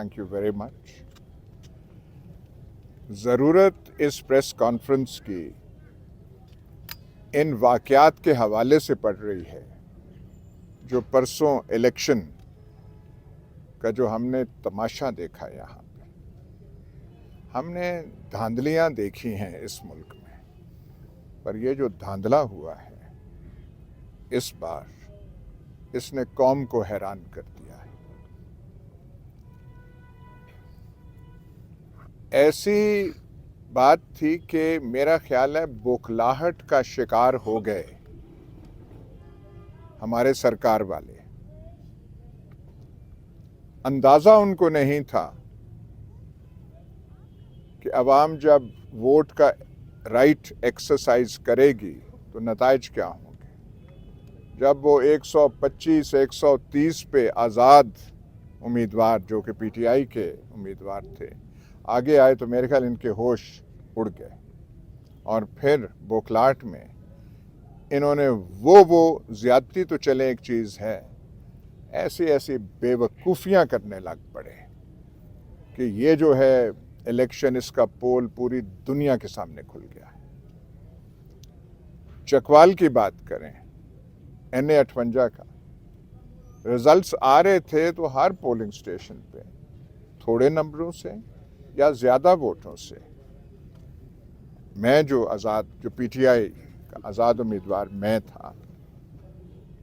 Thank you very much. ज़रूरत इस press conference की इन वाक़यात के हवाले से पड़ रही है जो परसों इलेक्शन का जो हमने तमाशा देखा यहाँ पे। हमने धांधलियाँ देखी हैं इस मुल्क में, पर ये जो धांधला हुआ है इस बार, इसने कौम को हैरान कर दिया है। ऐसी बात थी कि मेरा ख्याल है बौखलाहट का शिकार हो गए हमारे सरकार वाले। अंदाज़ा उनको नहीं था कि अवाम जब वोट का राइट एक्सरसाइज करेगी तो नताइज क्या होंगे। जब वो 125-130 पे आज़ाद उम्मीदवार जो कि पीटीआई के उम्मीदवार थे आगे आए तो मेरे ख्याल इनके होश उड़ गए और फिर बौखलाहट में इन्होंने वो ज़्यादती तो चले एक चीज़ है, ऐसी बेवकूफ़ियाँ करने लग पड़े कि ये जो है इलेक्शन, इसका पोल पूरी दुनिया के सामने खुल गया है। चकवाल की बात करें, NA 58 का रिजल्ट्स आ रहे थे तो हर पोलिंग स्टेशन पे थोड़े नंबरों से या ज़्यादा वोटों से मैं जो पीटीआई का आज़ाद उम्मीदवार मैं था,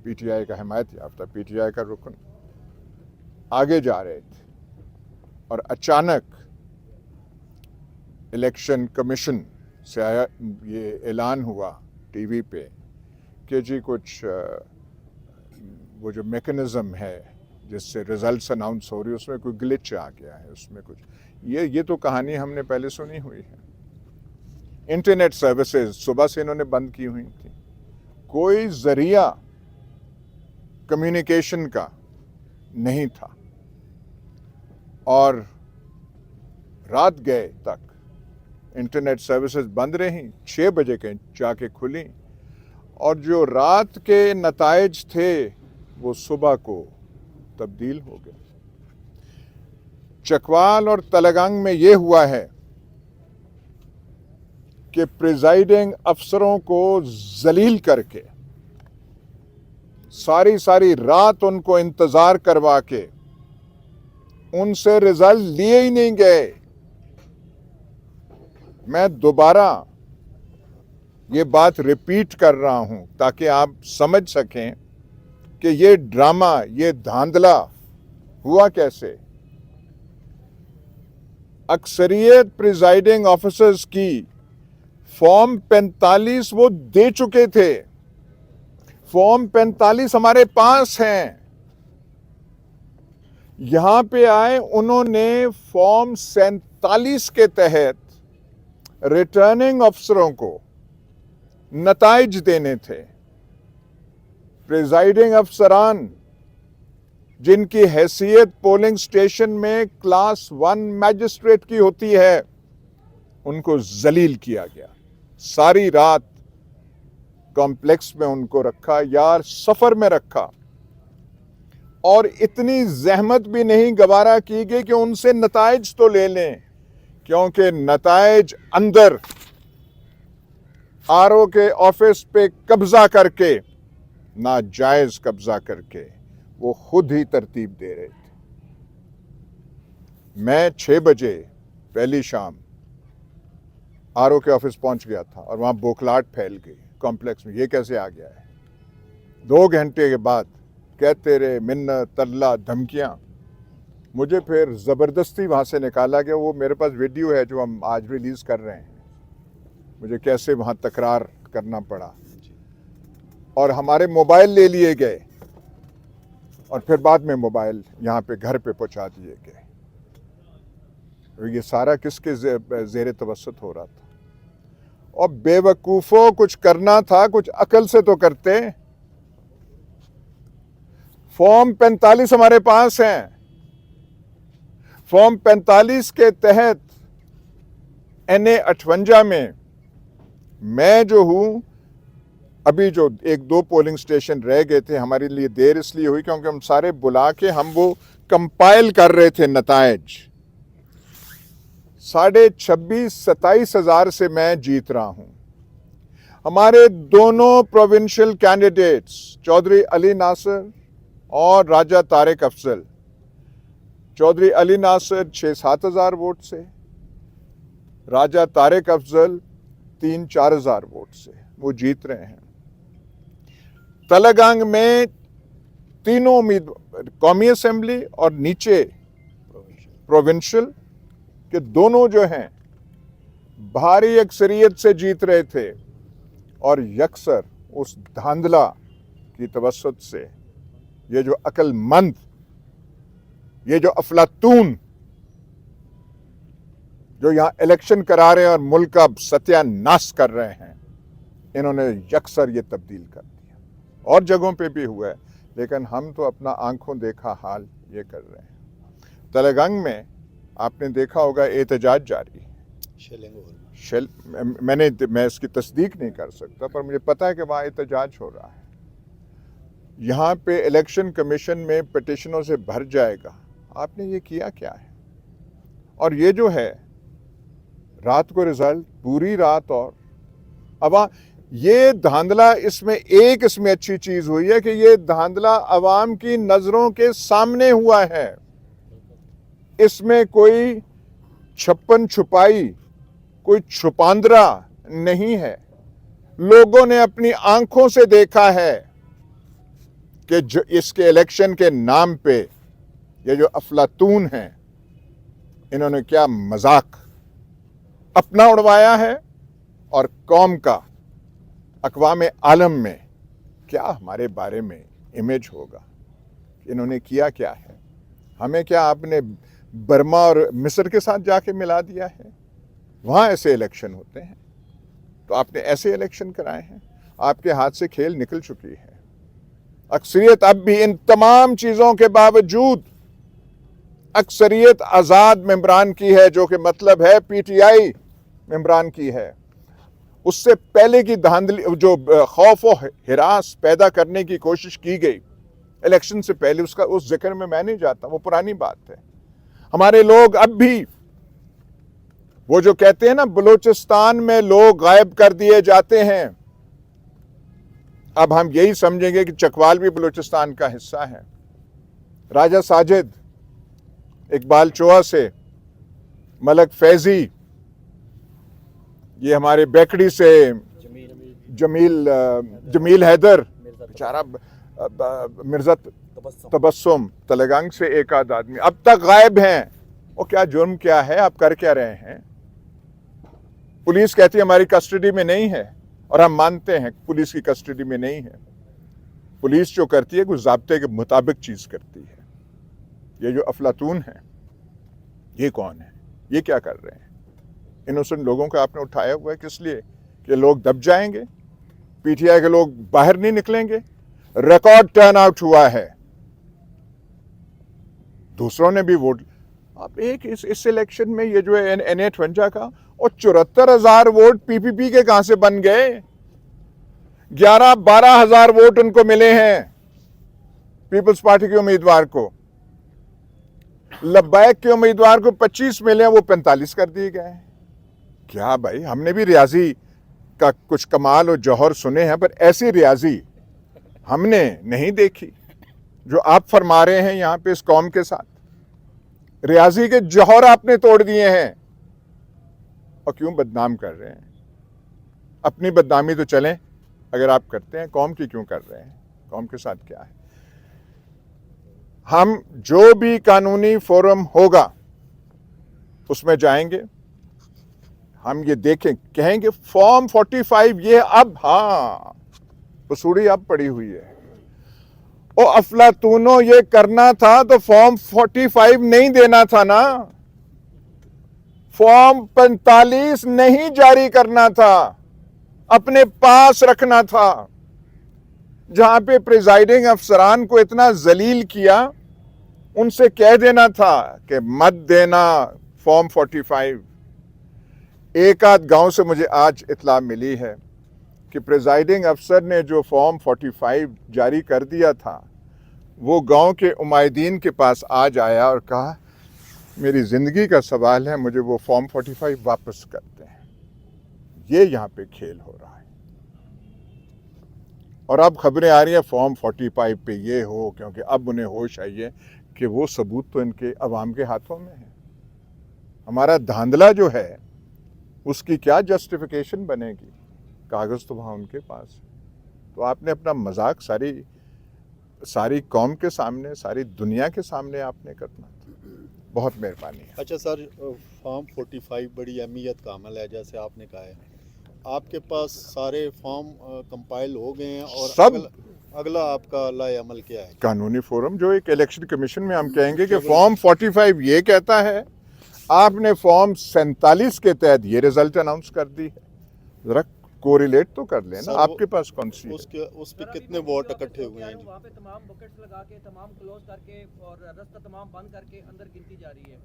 पीटीआई का हिमायत याफ्ता, पीटीआई का रुकन, आगे जा रहे थे और अचानक इलेक्शन कमीशन से आया ये ऐलान हुआ टीवी पे कि जी कुछ वो जो मैकेनिज़्म है जिससे रिजल्ट्स अनाउंस हो रही है उसमें कोई ग्लिच आ गया है, उसमें कुछ ये तो कहानी हमने पहले सुनी हुई है। इंटरनेट सर्विसेज सुबह से इन्होंने बंद की हुई थी, कोई जरिया कम्युनिकेशन का नहीं था और रात गए तक इंटरनेट सर्विसेज बंद रहीं, 6 बजे के जाके खुली और जो रात के नताइज थे वो सुबह को तब्दील हो गए। चकवाल और तलगांग में ये हुआ है कि प्रिजाइडिंग अफसरों को जलील करके सारी रात उनको इंतजार करवा के उनसे रिजल्ट लिए ही नहीं गए। मैं दोबारा ये बात रिपीट कर रहा हूं ताकि आप समझ सकें कि ये ड्रामा, ये धांधला हुआ कैसे। अक्सरियत प्रिजाइडिंग ऑफिसर्स की फॉर्म 45 वो दे चुके थे, फॉर्म 45 हमारे पास हैं। यहां पे आए, उन्होंने फॉर्म 47 के तहत रिटर्निंग अफसरों को नताइज देने थे। प्रिजाइडिंग अफसरान जिनकी हैसियत पोलिंग स्टेशन में क्लास 1 मैजिस्ट्रेट की होती है, उनको जलील किया गया। सारी रात कॉम्प्लेक्स में उनको रखा, यार सफर में रखा और इतनी जहमत भी नहीं गवारा की गई कि उनसे नताइज तो ले लें, क्योंकि नताइज अंदर आरओ के ऑफिस पे कब्जा करके, नाजायज कब्जा करके वो खुद ही तरतीब दे रहे थे। मैं 6 बजे पहली शाम आरओ के ऑफिस पहुंच गया था और वहां बौखलाहट फैल गई कॉम्प्लेक्स में, ये कैसे आ गया है। 2 घंटे के बाद कहते रहे, मिन्नत, तरला, धमकियां। मुझे फिर ज़बरदस्ती वहाँ से निकाला गया। वो मेरे पास वीडियो है जो हम आज रिलीज़ कर रहे हैं, मुझे कैसे वहाँ तकरार करना पड़ा और हमारे मोबाइल ले लिए गए और फिर बाद में मोबाइल यहाँ पे घर पे पहुँचा दिए गए। ये सारा किसके ज़ेरे तवस्सुत हो रहा था। और बेवकूफ़ों, कुछ करना था कुछ अकल से तो करते। फॉर्म 45 हमारे पास हैं। फॉर्म 45 के तहत NA 58 में मैं जो हूं, अभी जो 1-2 पोलिंग स्टेशन रह गए थे, हमारे लिए देर इसलिए हुई क्योंकि हम सारे बुला के हम वो कंपाइल कर रहे थे नतायज, 26,000-27,000 हजार से मैं जीत रहा हूं। हमारे दोनों प्रोविंशियल कैंडिडेट्स चौधरी अली नासिर और राजा तारिक अफजल, चौधरी अली नासिर 6-7 हजार वोट से, राजा तारिक अफजल 3-4 हजार वोट से वो जीत रहे हैं। तलगांग में तीनों उम्मीदवार कौमी असेंबली और नीचे प्रोविंशियल के दोनों जो हैं भारी अक्सरियत से जीत रहे थे, और यकसर उस धांधला की तवस्सुत से ये जो अक्लमंद, ये जो अफलातून जो यहां इलेक्शन करा रहे हैं और मुल्क का सत्यानाश कर रहे हैं, इन्होंने यकसर ये तब्दील कर दिया। और जगहों पे भी हुआ है, लेकिन हम तो अपना आंखों देखा हाल ये कर रहे हैं। तलगांग में आपने देखा होगा एहतजाज जारी है। मैं इसकी तस्दीक नहीं कर सकता, पर मुझे पता है कि वहाँ एहतजाज हो रहा है। यहाँ पे इलेक्शन कमीशन में पिटिशनों से भर जाएगा। आपने ये किया क्या है? और ये जो है रात को रिजल्ट पूरी रात, और अब ये धांधला, इसमें अच्छी चीज हुई है कि ये धांधला अवाम की नजरों के सामने हुआ है। इसमें कोई छप्पन छुपाई, कोई छुपांदरा नहीं है। लोगों ने अपनी आंखों से देखा है कि जो इसके इलेक्शन के नाम पे ये जो अफलातून हैं, इन्होंने क्या मजाक अपना उड़वाया है, और कौम का अक़वाम आलम में क्या हमारे बारे में इमेज होगा। इन्होंने किया क्या है? हमें क्या आपने बर्मा और मिस्र के साथ जाके मिला दिया है? वहाँ ऐसे इलेक्शन होते हैं, तो आपने ऐसे इलेक्शन कराए हैं। आपके हाथ से खेल निकल चुकी है। अक्सरियत अब भी इन तमाम चीज़ों के बावजूद अक्सरियत आज़ाद मेंबरान की है, जो कि मतलब है पीटीआई मेंबरान की है। उससे पहले की धांधली, जो खौफ और हिरास पैदा करने की कोशिश की गई इलेक्शन से पहले, उसका उस जिक्र में मैं नहीं जाता, वो पुरानी बात है। हमारे लोग अब भी वो जो कहते हैं ना, बलूचिस्तान में लोग गायब कर दिए जाते हैं, अब हम यही समझेंगे कि चकवाल भी बलूचिस्तान का हिस्सा है। राजा साजिद, इकबाल चोहा से, मलक फैजी, ये हमारे बेकड़ी से जमील हैदर, बेचारा मिर्जा तबस्सुम, तलगांग से एक आध आदमी अब तक गायब हैं। वो क्या जुर्म क्या है? आप कर क्या रहे हैं? पुलिस कहती है हमारी कस्टडी में नहीं है, और हम मानते हैं पुलिस की कस्टडी में नहीं है। पुलिस जो करती है कुछ ज़ाब्ते के मुताबिक चीज करती है। ये जो अफलातून है, ये कौन है? ये क्या कर रहे हैं? इनोसेंट लोगों को आपने उठाया हुआ है किस लिए? कि लोग दब जाएंगे, पीटीआई के लोग बाहर नहीं निकलेंगे। रिकॉर्ड टर्न आउट हुआ है, दूसरों ने भी वोट। अब एक इस इलेक्शन में ये जो है NA-52 का, और 74,000 वोट पीपीपी के कहां से बन गए? 11-12 हजार वोट उनको मिले हैं पीपल्स पार्टी के उम्मीदवार को। लब्बैक के उम्मीदवार को 25 मिले, वो 45 कर दिए गए। क्या भाई, हमने भी रियाजी का कुछ कमाल और जौहर सुने हैं, पर ऐसी रियाजी हमने नहीं देखी जो आप फरमा रहे हैं यहां पे इस कौम के साथ। रियाजी के जौहर आपने तोड़ दिए हैं, और क्यों बदनाम कर रहे हैं? अपनी बदनामी तो चलें, अगर आप करते हैं, कौम की क्यों कर रहे हैं? कौम के साथ क्या है? हम जो भी कानूनी फोरम होगा उसमें जाएंगे, हम ये देखें, कहेंगे फॉर्म 45 ये अब, हाँ पसूड़ी अब पड़ी हुई है। ओ अफलातूनो, ये करना था तो फॉर्म 45 नहीं देना था ना, फॉर्म 45 नहीं जारी करना था, अपने पास रखना था। जहां पे प्रिजाइडिंग अफसरान को इतना जलील किया, उनसे कह देना था कि मत देना फॉर्म 45। एक आध गांव से मुझे आज इत्ला मिली है कि प्रिजाइडिंग अफसर ने जो फॉर्म 45 जारी कर दिया था, वो गांव के उमायदीन के पास आज आया और कहा मेरी ज़िंदगी का सवाल है, मुझे वो फॉर्म 45 वापस करते हैं। ये यहाँ पे खेल हो रहा है। और अब खबरें आ रही हैं फॉर्म 45 पे ये हो, क्योंकि अब उन्हें होश आई है कि वो सबूत तो इनके अवाम के हाथों में है। हमारा धांधला जो है उसकी क्या जस्टिफिकेशन बनेगी? कागज़ तो वहाँ उनके पास है। तो आपने अपना मजाक सारी कौम के सामने, सारी दुनिया के सामने आपने करना था। बहुत मेहरबानी है। अच्छा सर, फॉर्म 45 बड़ी अहमियत का अमल है, जैसे आपने कहा है। आपके पास सारे फॉर्म कंपाइल हो गए हैं और सब अगला आपका लाए अमल क्या है? कानूनी फोरम, जो एक इलेक्शन कमीशन में हम कहेंगे कि फॉर्म 45 ये कहता है, आपने फॉर्म 47 के तहत ये रिजल्ट अनाउंस कर दी है। जरा कोरिलेट तो कर लेना, आपके पास कौन सी है? उस पे कितने वोट इकट्ठे हुए हैं? वहाँ पे तमाम बकेट्स लगा के, तमाम क्लोज करके और रास्ता तमाम बंद करके अंदर गिनती जा रही है।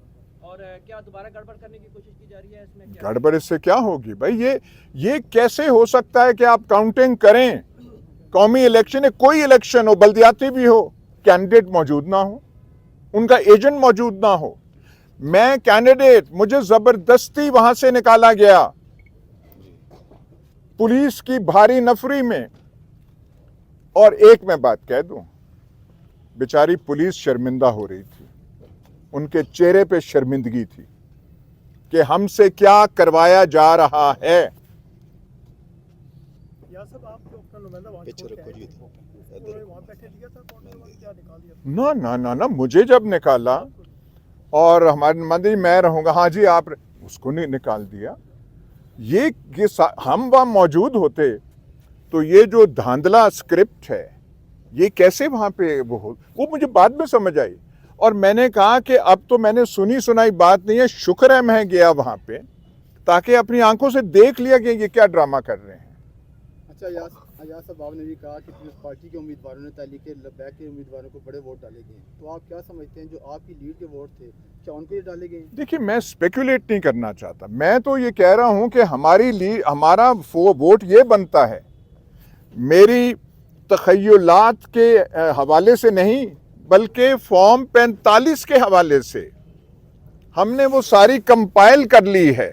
और क्या दोबारा गड़बड़ करने की कोशिश की जा रही है? इसमें क्या गड़बड़ इससे क्या होगी भाई? ये कैसे हो सकता है कि आप काउंटिंग करें? कौमी इलेक्शन है, कोई इलेक्शन हो, बल्दियाती भी हो, कैंडिडेट मौजूद ना हो, उनका एजेंट मौजूद ना हो। मैं कैंडिडेट, मुझे जबरदस्ती वहां से निकाला गया पुलिस की भारी नफरी में। और एक मैं बात कह दूं, बेचारी पुलिस शर्मिंदा हो रही थी, उनके चेहरे पे शर्मिंदगी थी कि हमसे क्या करवाया जा रहा है। ना ना ना ना, मुझे जब निकाला और हमारे मंत्री मैं रहूंगा, हाँ जी आप, उसको नहीं निकाल दिया। ये हम वहां मौजूद होते तो ये जो धांधला स्क्रिप्ट है ये कैसे वहां पे वो मुझे बाद में समझ आई। और मैंने कहा कि अब तो मैंने सुनी सुनाई बात नहीं है, शुक्र है मैं गया वहां पे ताकि अपनी आंखों से देख लिया कि ये क्या ड्रामा कर रहे हैं। अच्छा, अयाज साहब आपने भी कहा कि पीपल्स पार्टी के उम्मीदवारों ने तहरीक लब्बैक के उम्मीदवारों को बड़े वोट डाले गए, तो आप क्या समझते हैं जो आपकी लीड के वोट थे, क्या उनको ये डाले गए? देखिए, मैं स्पेकुलेट नहीं करना चाहता, मैं तो ये कह रहा हूं कि हमारा वोट ये बनता है मेरी तखय्युलात के हवाले से नहीं, बल्कि फॉर्म 45 के हवाले से। हमने वो सारी कंपाइल कर ली है,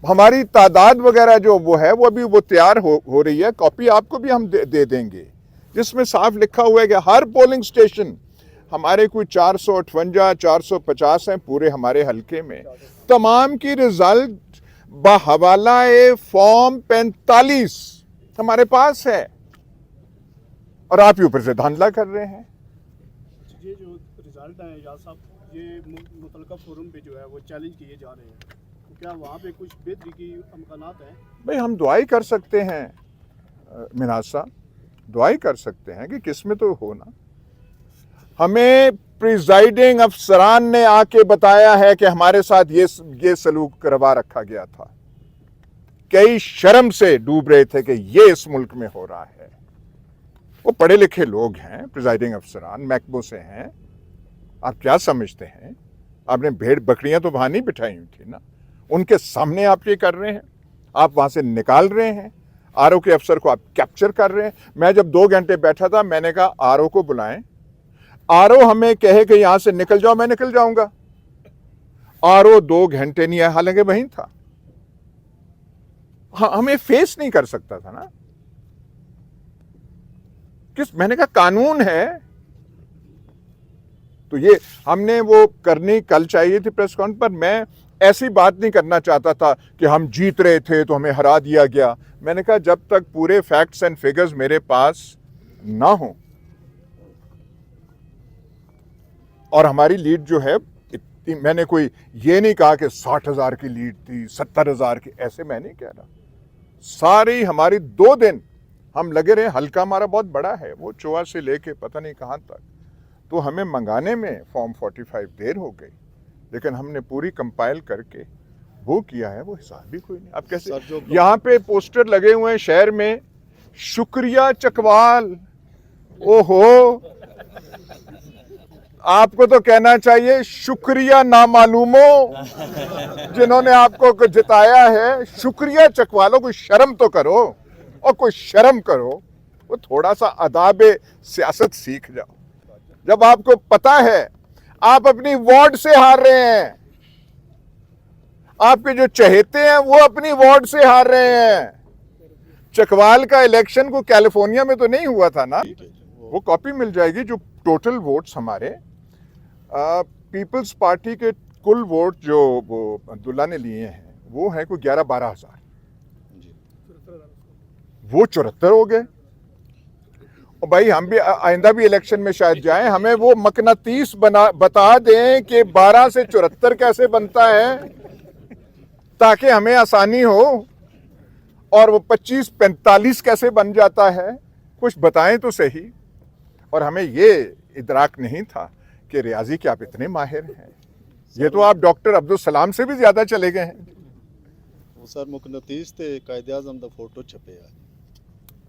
हमारी तादाद वगैरह जो वो है वो अभी वो तैयार हो रही है। कॉपी आपको भी हम दे देंगे, जिसमें साफ लिखा हुआ है कि हर पोलिंग स्टेशन, हमारे कोई 458 450 हैं पूरे हमारे हलके में, तमाम की रिजल्ट बहवाला फॉर्म 45 हमारे पास है। और आप ऊपर से धांधला कर रहे हैं। ये जो रिजल्ट है यार साहब, ये मुतलका फोरम पे जो है वो चैलेंज किए जा रहे हैं, तो क्या वहाँ पे कुछ बेहतरी की इम्कानात हैं? भाई हम दुआई कर सकते हैं, मिनाज साहब, दुआई कर सकते हैं कि किस में तो हो ना। हमें प्रिजाइडिंग अफसरान ने आके बताया है कि हमारे साथ ये सलूक करवा रखा गया था। कई शर्म से डूब रहे थे कि ये इस मुल्क में हो रहा है। वो पढ़े लिखे लोग हैं, प्रिजाइडिंग अफसरान महकमों से हैं। आप क्या समझते हैं? आपने भेड़ बकरियां तो वहां नहीं बिठाई हुई थी ना, उनके सामने आप ये कर रहे हैं, आप वहां से निकाल रहे हैं, आरओ के अफसर को आप कैप्चर कर रहे हैं। मैं जब 2 घंटे बैठा था, मैंने कहा आरओ को बुलाएं, आरओ हमें कहे कि यहां से निकल जाओ, मैं निकल जाऊंगा। आरओ 2 घंटे नहीं आया, हालांकि वहीं था। हमें फेस नहीं कर सकता था ना। मैंने कहा कानून है, तो ये हमने वो करनी कल चाहिए थी प्रेस कॉन्फ्रेंस पर। मैं ऐसी बात नहीं करना चाहता था कि हम जीत रहे थे तो हमें हरा दिया गया। मैंने कहा जब तक पूरे फैक्ट्स एंड फिगर्स मेरे पास ना हो, और हमारी लीड जो है इतनी, मैंने कोई ये नहीं कहा कि 60,000 की लीड थी, 70,000 की, ऐसे मैं नहीं कह रहा। सारी हमारी 2 दिन हम लगे रहे। हल्का हमारा बहुत बड़ा है, वो चोआ से लेके पता नहीं कहां तक, तो हमें मंगाने में फॉर्म 45 देर हो गई, लेकिन हमने पूरी कंपाइल करके वो किया है, वो हिसाब भी कोई नहीं। अब कैसे यहाँ पे पोस्टर लगे हुए हैं शहर में, शुक्रिया चकवाल। ओहो, आपको तो कहना चाहिए शुक्रिया नामालूमो, जिन्होंने आपको जिताया है। शुक्रिया चकवालों, कोई शर्म तो करो, और कोई शर्म करो, वो थोड़ा सा अदाब सियासत सीख जाओ। जब आपको पता है आप अपनी वार्ड से हार रहे हैं, आपके जो चहेते हैं वो अपनी वार्ड से हार रहे हैं। चकवाल का इलेक्शन को कैलिफोर्निया में तो नहीं हुआ था ना, ठीक है जी, वो कॉपी मिल जाएगी। जो टोटल वोट्स हमारे पीपल्स पार्टी के कुल वोट जो वो अब्दुल्ला ने लिए हैं वो है कोई 11-12 हज़ार, जी। वो 74 हो गए। और भाई हम भी आइंदा भी इलेक्शन में शायद जाएं, हमें वो मकनातीस बता दें कि 12 से 74 कैसे बनता है, ताकि हमें आसानी हो, और वो 25-45 कैसे बन जाता है, कुछ बताएं तो सही। और हमें ये इदराक नहीं था कि रियाजी के आप इतने माहिर हैं। ये तो आप डॉक्टर अब्दुल सलाम से भी ज्यादा चले गए हैं। वो सर मुकनतीस थे, कायदे आज़म दा फोटो छपे है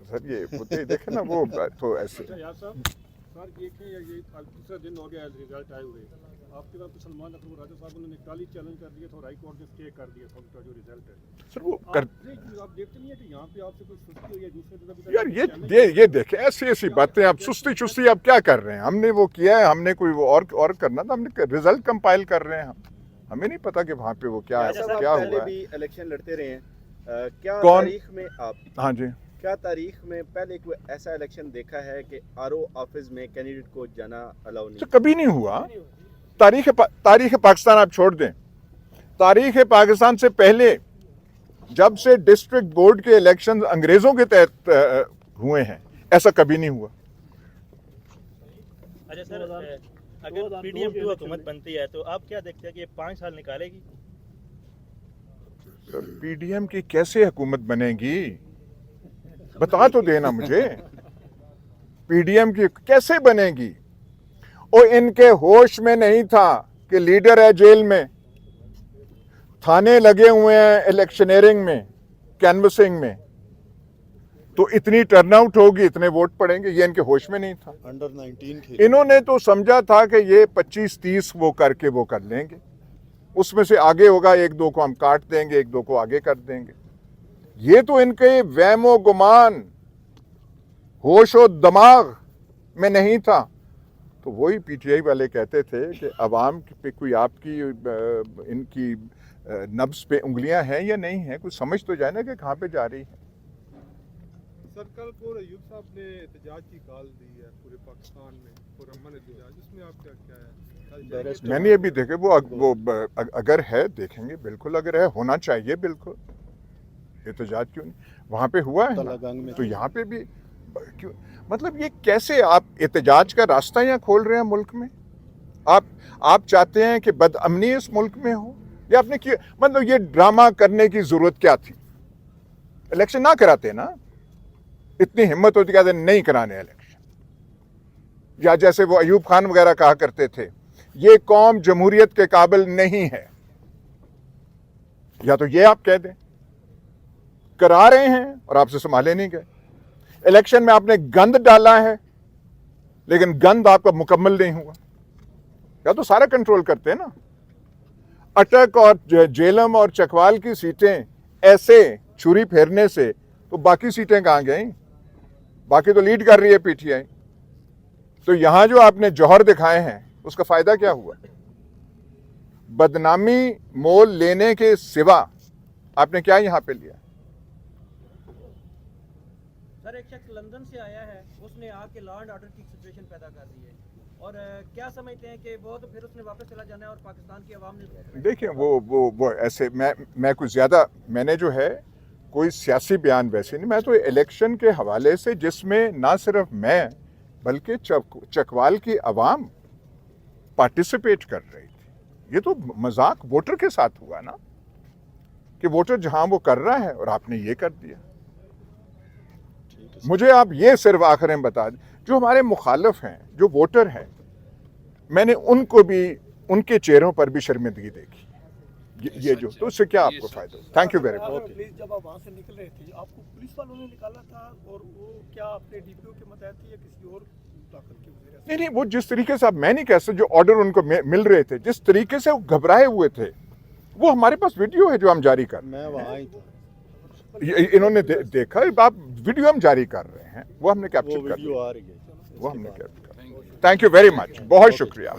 सर ये देखे ना वो तो ऐसे। यार साहब सर देखें ये आज दूसरा दिन हो गया रिजल्ट आए हुए, आपके बाद तो सलमान अकबर राजा साहब उन्होंने काली चैलेंज कर दिया था, हाई कोर्ट ने स्टे कर दिया था उनका जो रिजल्ट है। सर वो कर आप देखते नहीं है कि यहाँ पे आपसे कोई सुस्ती हुई है दूसरे दिन अभी तक यार ये देखें ऐसी ऐसी बातें, आप सुस्ती चुस्ती आप क्या कर रहे हैं? हमने वो किया है, हमने कोई वो और करना था, हमने रिजल्ट कंपाइल कर रहे हैं हम। हमें नहीं पता कि वहाँ पे वो क्या है, क्या पहले हुआ भी है। इलेक्शन लड़ते रहे हैं, क्या कौन? तारीख में आप हाँ जी, क्या तारीख में पहले कोई ऐसा इलेक्शन देखा है कि आरओ ऑफिस में कैंडिडेट को जाना अलाउ नहीं? तो कभी नहीं हुआ। तारीख पाकिस्तान आप छोड़ दें, तारीख पाकिस्तान से पहले जब से डिस्ट्रिक्ट बोर्ड के इलेक्शन अंग्रेजों के तहत हुए हैं, ऐसा कभी नहीं हुआ। अच्छा सर, अगर पीडीएम 2 हुकूमत बनती है तो आप क्या देखते हैं कि ये 5 साल निकालेगी? पीडीएम की कैसे हुकूमत बनेगी, बता तो देना मुझे। पीडीएम की कैसे बनेगी? और इनके होश में नहीं था कि लीडर है जेल में, थाने लगे हुए हैं इलेक्शनरिंग में, कैनवसिंग में, तो इतनी टर्नआउट होगी, इतने वोट पड़ेंगे, ये इनके होश में नहीं था। अंडर 19 खेले। इन्होंने तो समझा था कि ये 25-30 वो करके वो कर लेंगे, उसमें से आगे होगा 1-2 को हम काट देंगे, 1-2 को आगे कर देंगे। ये तो इनके वहमो गुमान, होश और दिमाग में नहीं था। तो वही पीटीआई वाले कहते थे कि अवाम पे कोई आपकी इनकी नब्ज पे उंगलियां हैं या नहीं हैं, कुछ समझ तो जाए ना कि कहाँ पे जा रही है। सर कल को अयूब साहब ने एहतजाज की कॉल दी है पूरे पाकिस्तान में, पुरअमन एहतजाज, इसमें आप क्या क्या है? मैंने अभी देखे वो अगर है देखेंगे, बिल्कुल अगर है होना चाहिए, बिल्कुल एहतजाज क्यों नहीं, वहाँ पे हुआ है ना, तलागंग में तो यहाँ पे भी क्यों? मतलब ये कैसे आप एहतजाज का रास्ता यहाँ खोल रहे हैं मुल्क में? आप चाहते हैं कि बदअमनी इस मुल्क में हो, या आपने किया? मतलब ये ड्रामा करने की जरूरत क्या थी? इलेक्शन ना कराते ना, इतनी हिम्मत होती कहते नहीं कराने इलेक्शन। या जैसे वो अयूब खान वगैरह कहा करते थे, ये कौम जमहूरियत के काबिल नहीं है, या तो ये आप कह दें करा रहे हैं और आपसे संभाले नहीं गए। इलेक्शन में आपने गंद डाला है, लेकिन गंद आपका मुकम्मल नहीं हुआ। या तो सारा कंट्रोल करते हैं ना। अटक और जेलम और चकवाल की सीटें ऐसे छुरी फेरने से तो बाकी सीटें कहां गई? बाकी तो लीड कर रही है पीटीआई। तो यहां जो आपने जौहर दिखाए हैं उसका फायदा क्या हुआ? बदनामी मोल लेने के सिवा आपने क्या यहां पे लिया? सर एक शख्स लंदन से आया है, उसने आके लॉ एंड ऑर्डर की सिचुएशन पैदा कर दी है, और क्या समझते हैं कि वो तो फिर उसने वापस चला जाना है और पाकिस्तान की आवाम ने? देखिए वो ऐसे मैं कुछ ज़्यादा, मैंने जो है कोई सियासी बयान वैसे नहीं, मैं तो इलेक्शन के हवाले से जिसमें ना सिर्फ मैं बल्कि चकवाल की आवाम पार्टिसिपेट कर रही थी। ये तो मजाक वोटर के साथ हुआ ना, कि वोटर जहां वो कर रहा है और आपने ये कर दिया। मुझे आप ये सिर्फ आखिर में बता दें, जो हमारे मुखालिफ हैं, जो वोटर हैं, मैंने उनको भी, उनके चेहरों पर भी शर्मिंदगी देखी। ये जो, तो उससे क्या आपको फायदा? Thank you very much. Please जब आप वहाँ से निकल रहे थे आपको पुलिस वालों ने निकाला था, और वो क्या अपने डीपीओ के मतहत थी या किसी और ताकत की वजह से? नहीं, वो जिस तरीके से, अब मैं नहीं कह सकता, जो ऑर्डर उनको मिल रहे थे, जिस तरीके से वो घबराए हुए थे, वो हमारे पास वीडियो है जो हम जारी कर, मैं वहाँ ही था, इन्होंने देखा, आप वीडियो हम जारी कर रहे हैं, वो हमने वो कैप्चर कर वीडियो लिया, आ रही है, वो हमने कैप्चर कर लिया। थैंक यू वेरी मच, बहुत शुक्रिया।